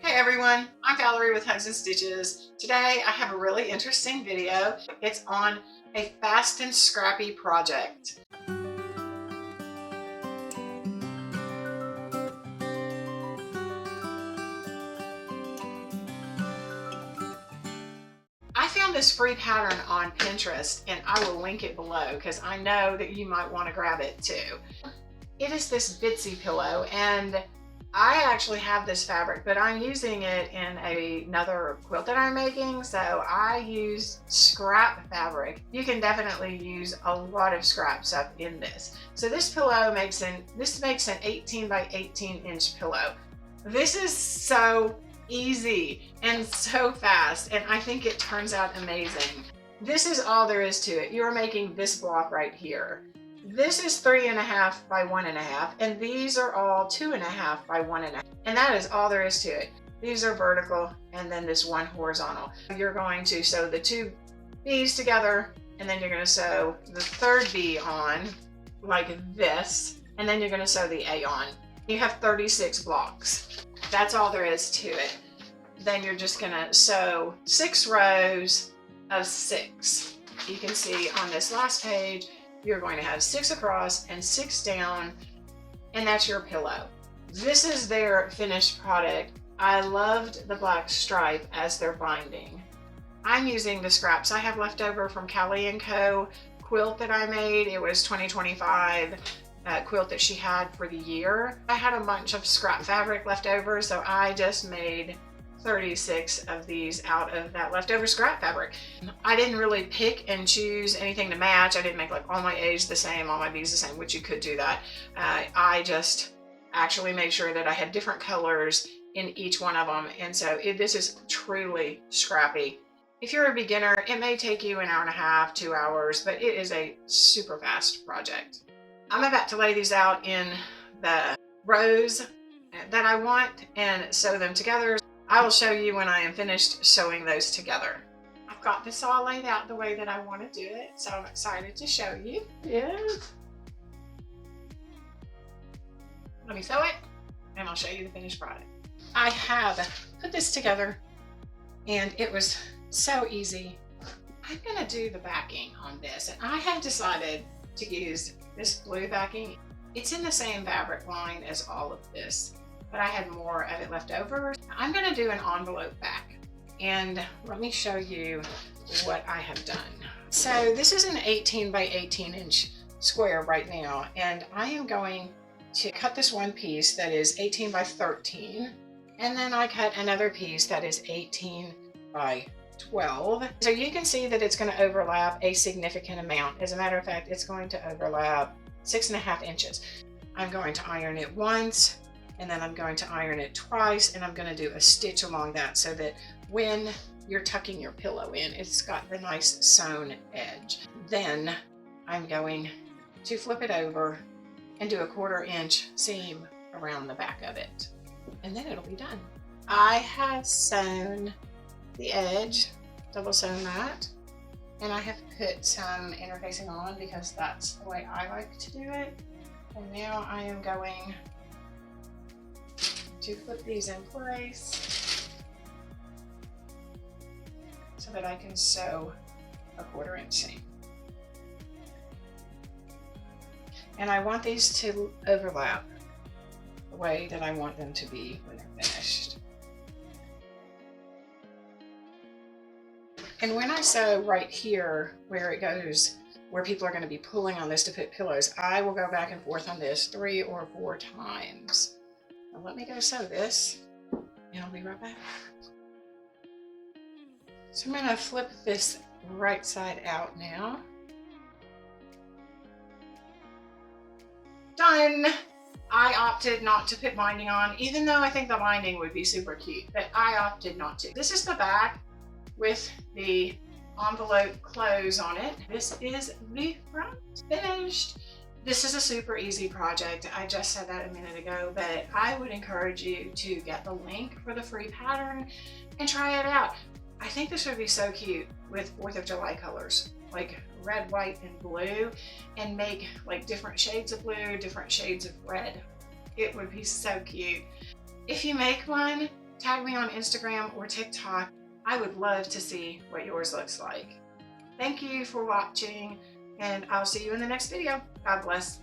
Hey everyone, I'm Valerie with Hugs and Stitches. Today I have a really interesting video. It's on a fast and scrappy project. I found this free pattern on Pinterest and I will link it below because I know that you might want to grab it too. It is this Bitsy pillow and I actually have this fabric, but I'm using it in another quilt that I'm making, so I use scrap fabric. You can definitely use a lot of scrap stuff in this. So this pillow makes an 18 by 18 inch pillow. This is so easy and so fast, and I think it turns out amazing. This is all there is to it. You're making this block right here. This is 3.5 by 1.5, and these are all 2.5 by 1.5, and that is all there is to it. These are vertical, and then this one horizontal. You're going to sew the two B's together, and then you're going to sew the third B on like this, and then you're going to sew the A on. You have 36 blocks. That's all there is to it. Then you're just going to sew 6 rows of 6. You can see on this last page, you're going to have 6 across and 6 down, and that's your pillow. This is their finished product. I loved the black stripe as their binding. I'm using the scraps I have left over from Callie & Co. quilt that I made. It was 2025 quilt that she had for the year. I had a bunch of scrap fabric left over, so I just made 36 of these out of that leftover scrap fabric. I didn't really pick and choose anything to match. I didn't make like all my A's the same, all my B's the same, which you could do that. I just actually made sure that I had different colors in each one of them. And so this is truly scrappy. If you're a beginner, it may take you 1.5 hours, 2 hours, but it is a super fast project. I'm about to lay these out in the rows that I want and sew them together. I will show you when I am finished sewing those together. I've got this all laid out the way that I want to do it, so I'm excited to show you. Yes. Let me sew it, and I'll show you the finished product. I have put this together, and it was so easy. I'm gonna do the backing on this, and I have decided to use this blue backing. It's in the same fabric line as all of this, but I had more of it left over. I'm gonna do an envelope back, and let me show you what I have done. So this is an 18 by 18 inch square right now, and I am going to cut this one piece that is 18 by 13, and then I cut another piece that is 18 by 12. So you can see that it's going to overlap a significant amount. As a matter of fact, it's going to overlap 6.5 inches. I'm going to iron it once, and then I'm going to iron it twice, and I'm going to do a stitch along that so that when you're tucking your pillow in, it's got the nice sewn edge. Then I'm going to flip it over and do a 1/4 inch seam around the back of it, and then it'll be done. I have sewn the edge, double sewn that, and I have put some interfacing on because that's the way I like to do it. And now I am going to put these in place so that I can sew a 1/4 inch seam. And I want these to overlap the way that I want them to be when they're finished. And when I sew right here where it goes, where people are going to be pulling on this to put pillows, I will go back and forth on this 3 or 4 times. Now let me go sew this, and I'll be right back. So I'm going to flip this right side out now. Done! I opted not to put binding on, even though I think the binding would be super cute, but I opted not to. This is the back with the envelope close on it. This is the front finished. This is a super easy project. I just said that a minute ago, but I would encourage you to get the link for the free pattern and try it out. I think this would be so cute with 4th of July colors, like red, white, and blue, and make like different shades of blue, different shades of red. It would be so cute. If you make one, tag me on Instagram or TikTok. I would love to see what yours looks like. Thank you for watching, and I'll see you in the next video. God bless.